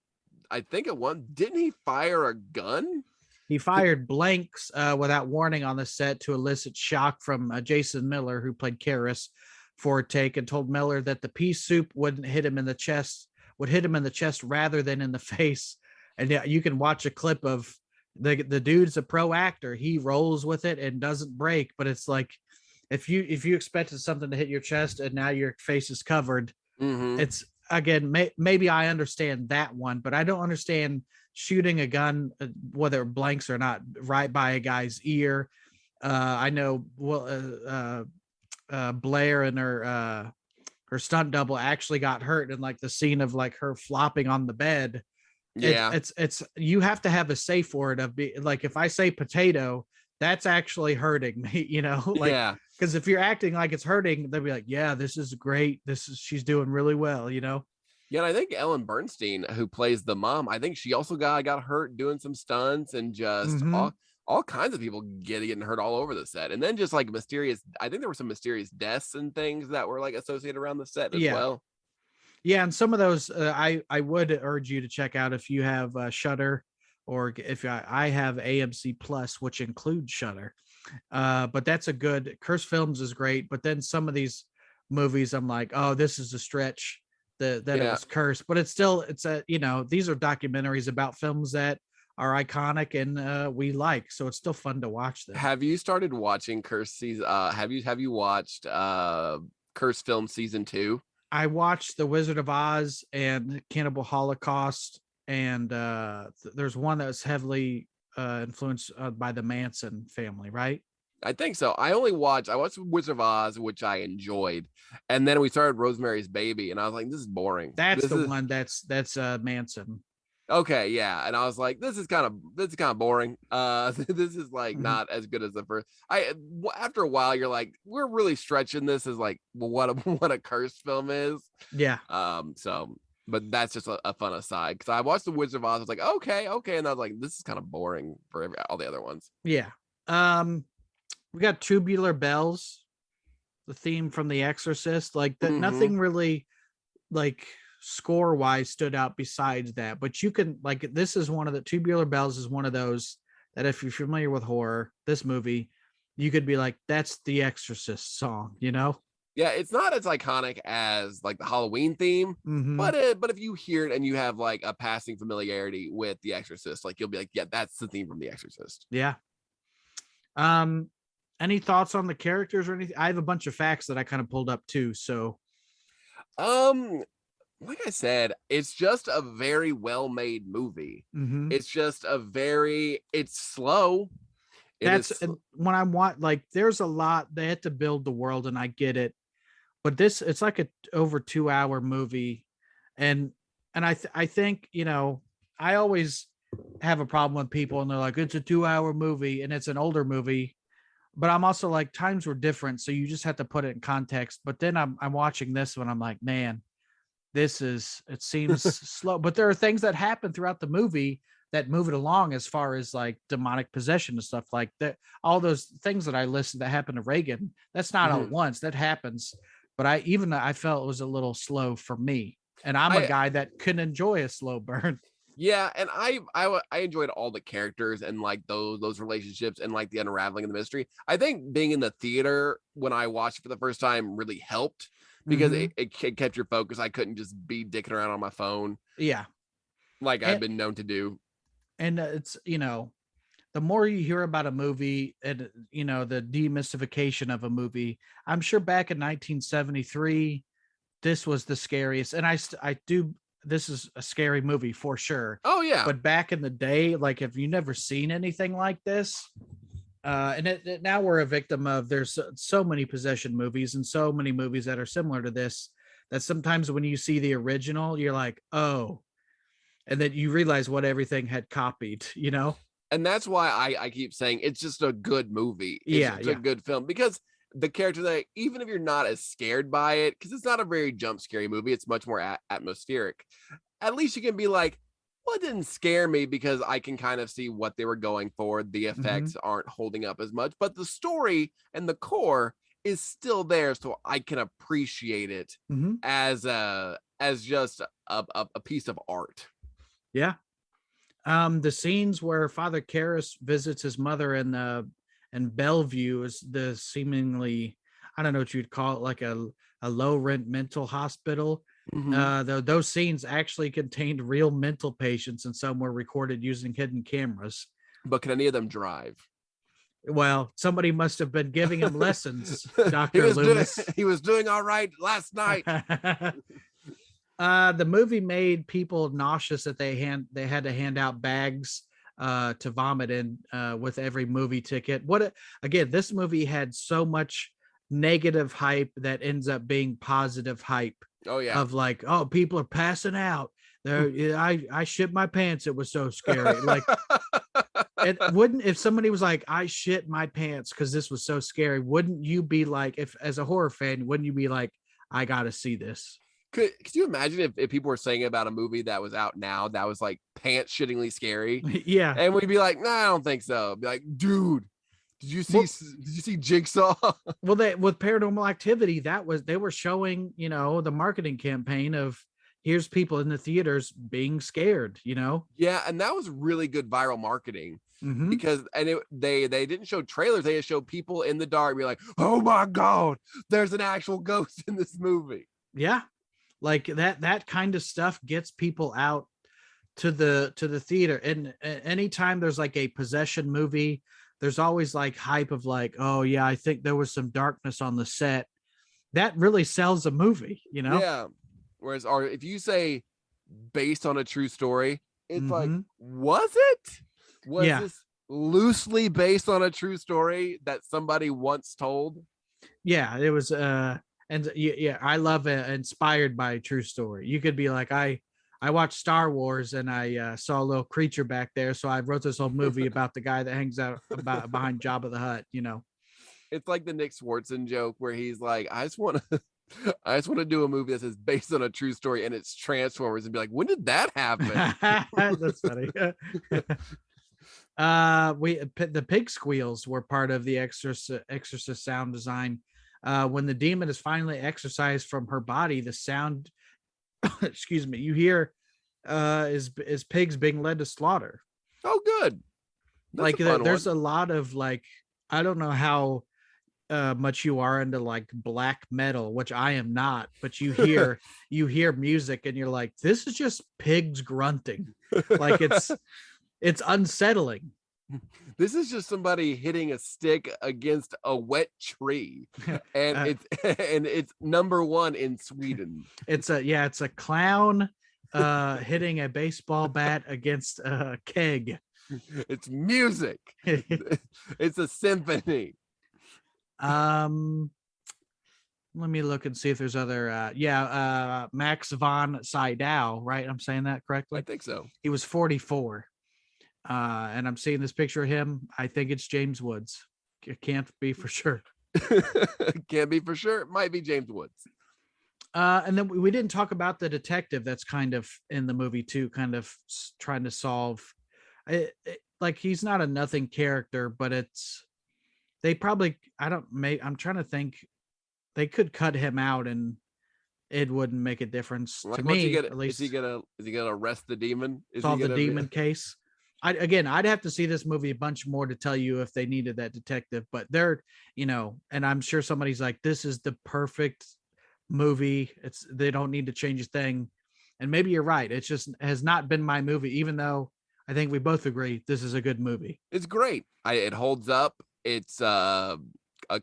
I think didn't he fire a gun? He fired blanks without warning on the set to elicit shock from Jason Miller, who played Karras, for a take, and told Miller that the pea soup would hit him in the chest rather than in the face. And yeah, you can watch a clip of the dude's a pro actor. He rolls with it and doesn't break, but it's like if you expected something to hit your chest and now your face is covered, it's again, maybe I understand that one, but I don't understand shooting a gun, whether it blanks or not, right by a guy's ear. I know Blair and her stunt double actually got hurt in like the scene of like her flopping on the bed. Yeah. It's you have to have a safe word of like, if I say potato, that's actually hurting me, like, yeah. because if you're acting like it's hurting, they'll be like, yeah, this is great. She's doing really well, Yeah, and I think Ellen Bernstein, who plays the mom, I think she also got hurt doing some stunts, and just all kinds of people getting hurt all over the set. And then just like I think there were some mysterious deaths and things that were like associated around the set as well. Yeah, and some of those I would urge you to check out if you have Shudder, or if I have AMC Plus, which includes Shudder. But that's a good. Curse Films is great, but then some of these movies, I'm like, oh, this is a stretch. That it was cursed, but these are documentaries about films that are iconic and we like, so it's still fun to watch them. Have you started watching Curse season? Have you watched Curse Film season 2? I watched The Wizard of Oz and Cannibal Holocaust, and there's one that was heavily influenced by the Manson family, right? I think so. I watched Wizard of Oz, which I enjoyed, and then we started Rosemary's Baby, and I was like, "This is boring." That's one that's Manson. Okay, yeah, and I was like, "This is kind of boring." This is like not as good as the first. After a while, you're like, "We're really stretching this as like what a cursed film is." Yeah. So, but that's just a fun aside, because I watched the Wizard of Oz. I was like, okay, and I was like, "This is kind of boring for all the other ones." Yeah. We got Tubular Bells, the theme from The Exorcist. Like that, nothing really like score wise stood out besides that. But you can like, this is one of the Tubular Bells is one of those that if you're familiar with horror, this movie, you could be like, that's the Exorcist song, Yeah, it's not as iconic as like the Halloween theme, but if you hear it and you have like a passing familiarity with The Exorcist, like you'll be like, yeah, that's the theme from The Exorcist. Yeah. Any thoughts on the characters or anything? I have a bunch of facts that I kind of pulled up too. So, like I said, it's just a very well-made movie. It's just it's slow. When I want, like, there's a lot, they had to build the world and I get it, but it's like a over 2-hour movie. And And I think, I always have a problem with people and they're like, it's a 2-hour movie and it's an older movie. But I'm also like, times were different. So you just have to put it in context. But then I'm watching this one. I'm like, man, it seems slow. But there are things that happen throughout the movie that move it along as far as like demonic possession and stuff like that. All those things that I listed that happened to Reagan, that's not all at once. That happens. But I felt it was a little slow for me. And I'm a guy that can enjoy a slow burn. Yeah, and I enjoyed all the characters and like those relationships and like the unraveling of the mystery. I think being in the theater when I watched it for the first time really helped because it kept your focus. I couldn't just be dicking around on my phone. Yeah, like I've been known to do. And it's the more you hear about a movie and the demystification of a movie. I'm sure back in 1973, this was the scariest, and I do. This is a scary movie for sure. Oh yeah. But back in the day, like, have you never seen anything like this? And now we're a victim of, there's so many possession movies and so many movies that are similar to this, that sometimes when you see the original, you're like, oh, and then you realize what everything had copied, And that's why I keep saying it's just a good movie. It's a good film, because the character that, even if you're not as scared by it, because it's not a very jump scary movie, it's much more atmospheric. At least you can be like, well, it didn't scare me because I can kind of see what they were going for. The effects aren't holding up as much, but the story and the core is still there, so I can appreciate it as just a piece of art. Yeah. The scenes where Father Karras visits his mother in Bellevue is the seemingly, I don't know what you'd call it, like a low rent mental hospital. Those scenes actually contained real mental patients, and some were recorded using hidden cameras. But can any of them drive? Well, somebody must have been giving him lessons, Dr. Loomis. He was doing all right last night. The movie made people nauseous that they had to hand out bags to vomit in with every movie ticket. Again, this movie had so much negative hype that ends up being positive hype. Oh yeah. Of like, oh, people are passing out. I shit my pants. It was so scary. Like, it wouldn't, if somebody was like, I shit my pants because this was so scary, wouldn't you be like, if as a horror fan, wouldn't you be like, I gotta see this? Could you imagine if people were saying about a movie that was out now that was like pants shittingly scary? Yeah. And we'd be like, nah, I don't think so. Be like, dude, did you see Jigsaw? Well, with Paranormal Activity, they were showing, the marketing campaign of, here's people in the theaters being scared, Yeah, and that was really good viral marketing. Because they didn't show trailers, they just showed people in the dark be like, oh my god, there's an actual ghost in this movie. Yeah, like that kind of stuff gets people out to the theater. And anytime there's like a possession movie, there's always like hype of like, oh yeah, I think there was some darkness on the set. That really sells a movie, Yeah. Whereas, or if you say based on a true story, it's like, was it? Was this loosely based on a true story that somebody once told? Yeah, it was. And yeah, I love inspired by a true story. You could be like, I watched Star Wars and I saw a little creature back there, so I wrote this whole movie about the guy that hangs out behind Jabba the Hutt. It's like the Nick Swartzen joke where he's like, I just want to do a movie that is based on a true story and it's Transformers, and be like, when did that happen? That's funny. The pig squeals were part of the Exorcist sound design. When the demon is finally exorcised from her body, the sound excuse me, you hear is pigs being led to slaughter. Oh, good. That's like there's a lot of like, I don't know how much you are into like black metal, which I am not, but you hear music and you're like, this is just pigs grunting. Like it's unsettling. This is just somebody hitting a stick against a wet tree, and it's number one in Sweden. It's a clown hitting a baseball bat against a keg. It's music. It's a symphony. Let me look and see if there's other. Max von Sydow, right? I'm saying that correctly. I think so. He was 44. And I'm seeing this picture of him. I think it's James Woods. It can't be for sure. Can't be for sure. It might be James Woods. And then we didn't talk about the detective that's kind of in the movie too, kind of trying to solve. Like he's not a nothing character, but I'm trying to think. They could cut him out and it wouldn't make a difference to me. At least is he gonna arrest the demon? Solve the demon case. I'd have to see this movie a bunch more to tell you if they needed that detective, but they're, and I'm sure somebody's like, this is the perfect movie. They don't need to change a thing. And maybe you're right. It just has not been my movie, even though I think we both agree this is a good movie. It's great. It holds up. It's a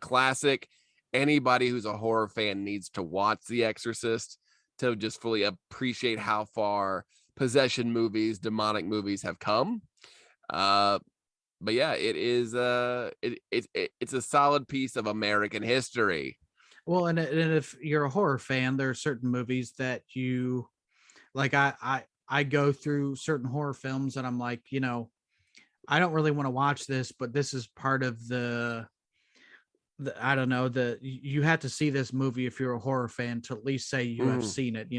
classic. Anybody who's a horror fan needs to watch The Exorcist to just fully appreciate how far possession movies, demonic movies have come. But yeah, it is it's a solid piece of American history. Well, and if you're a horror fan, there are certain movies that you like. I go through certain horror films and I'm like, I don't really want to watch this, but this is part of the I don't know, you have to see this movie if you're a horror fan to at least say you have seen it,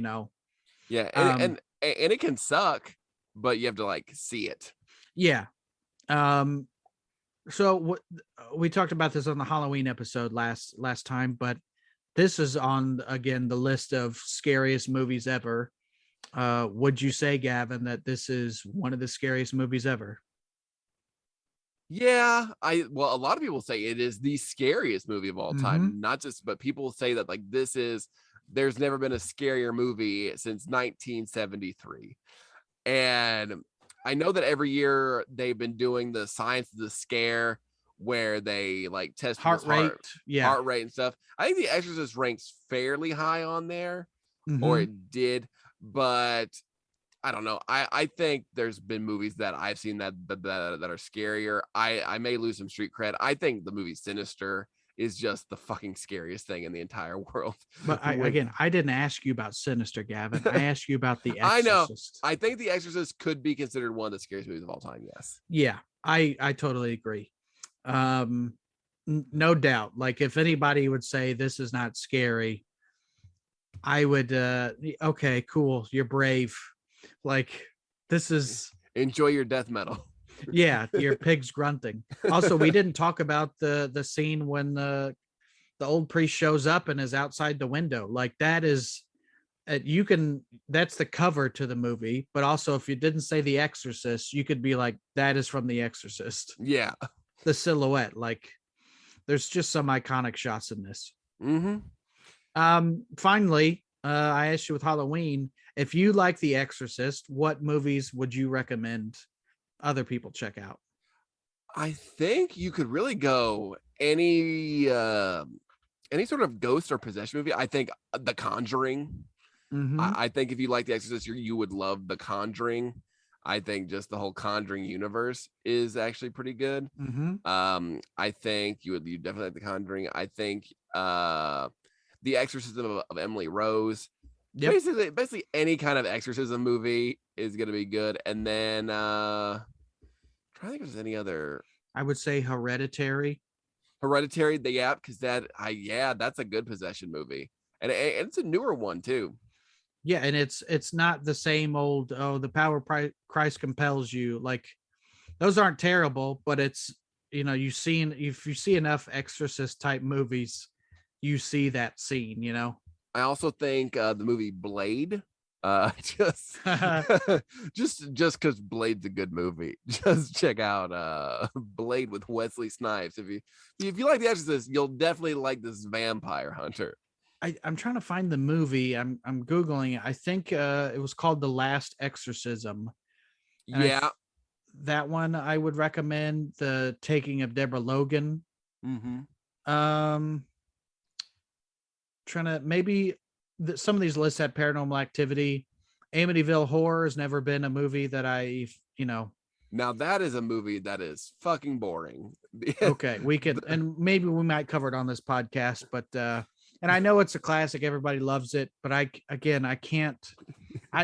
Yeah, and it can suck, but you have to like see it. Yeah. So what we talked about this on the Halloween episode last time, but this is on again the list of scariest movies ever. Would you say, Gavin, that this is one of the scariest movies ever? Yeah, a lot of people say it is the scariest movie of all time. Not just, but people say that like there's never been a scarier movie since 1973. And I know that every year they've been doing the science of the scare where they like test heart rate and stuff. I think The Exorcist ranks fairly high on there, or it did, but I don't know. I think there's been movies that I've seen that are scarier. I may lose some street cred. I think the movie Sinister is just the fucking scariest thing in the entire world. But I didn't ask you about Sinister, Gavin. I asked you about The Exorcist. I know. I think The Exorcist could be considered one of the scariest movies of all time. Yes. Yeah, I totally agree. No doubt. Like if anybody would say this is not scary, I would. Okay, cool. You're brave. Like this is enjoy your death metal. Yeah, your pig's grunting. Also, we didn't talk about the scene when the old priest shows up and is outside the window. Like that is that's the cover to the movie, but also if you didn't say The Exorcist, you could be like, that is from The Exorcist. Yeah. The silhouette, like there's just some iconic shots in this. Finally, I asked you with Halloween, if you like The Exorcist, what movies would you recommend other people check out? I think you could really go any sort of ghost or possession movie. I think The Conjuring. I think if you like The Exorcist, you would love The Conjuring. I think just the whole Conjuring universe is actually pretty good. I think you definitely like The Conjuring. I think The Exorcism of Emily Rose. Yep. Basically any kind of exorcism movie is going to be good. And then trying to think if there's any other. I would say Hereditary, because that's a good possession movie, and it's a newer one too. Yeah, and it's not the same old the power of Christ compels you. Like those aren't terrible, but it's if you see enough Exorcist type movies, you see that scene. I also think the movie Blade, just because Blade's a good movie. Just check out Blade with Wesley Snipes. If you like The Exorcist, you'll definitely like this vampire hunter. I'm trying to find the movie. I'm Googling it. I think it was called The Last Exorcism. And that one I would recommend. The Taking of Deborah Logan. Trying to maybe some of these lists had Paranormal Activity. Amityville Horror has never been a movie that Now that is a movie that is fucking boring. Okay, we could, and maybe we might cover it on this podcast, but And I know it's a classic, everybody loves it, but I can't.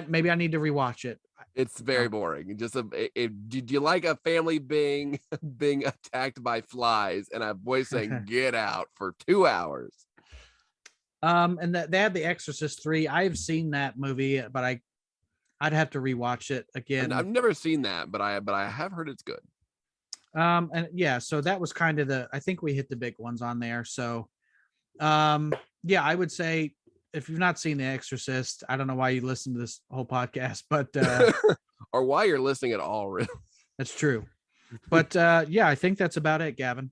Maybe I need to rewatch it. It's very boring. Just do you like a family being attacked by flies and a voice saying "get out" for 2 hours? And they had the Exorcist 3. I've seen that movie, but I'd have to rewatch it again. And I've never seen that, but I have heard it's good. And yeah, so that was kind of I think we hit the big ones on there. So yeah, I would say if you've not seen The Exorcist, I don't know why you listen to this whole podcast, but or why you're listening at all, really. That's true. But yeah, I think that's about it, Gavin.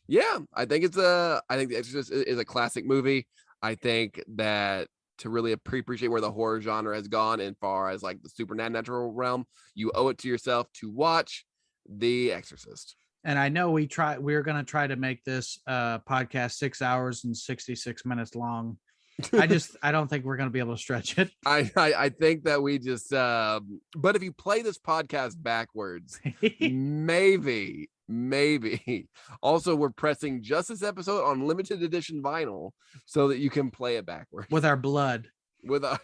Yeah, I think The Exorcist is a classic movie. I think that to really appreciate where the horror genre has gone in far as like the supernatural realm, you owe it to yourself to watch The Exorcist. And I know we're going to try to make this podcast 6 hours and 66 minutes long. I don't think we're going to be able to stretch it. I think that we just but if you play this podcast backwards, maybe. Also, we're pressing just this episode on limited edition vinyl so that you can play it backwards with our blood.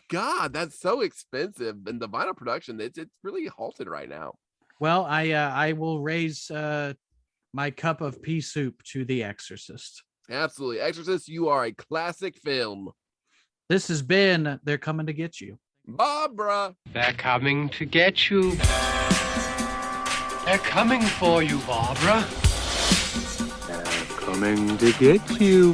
God, that's so expensive, and the vinyl production it's really halted right now. Well, I will raise my cup of pea soup to The Exorcist. Absolutely. Exorcist, you are a classic film. This has been They're Coming to Get You. Barbara. They're coming to get you. They're coming for you, Barbara. They're coming to get you.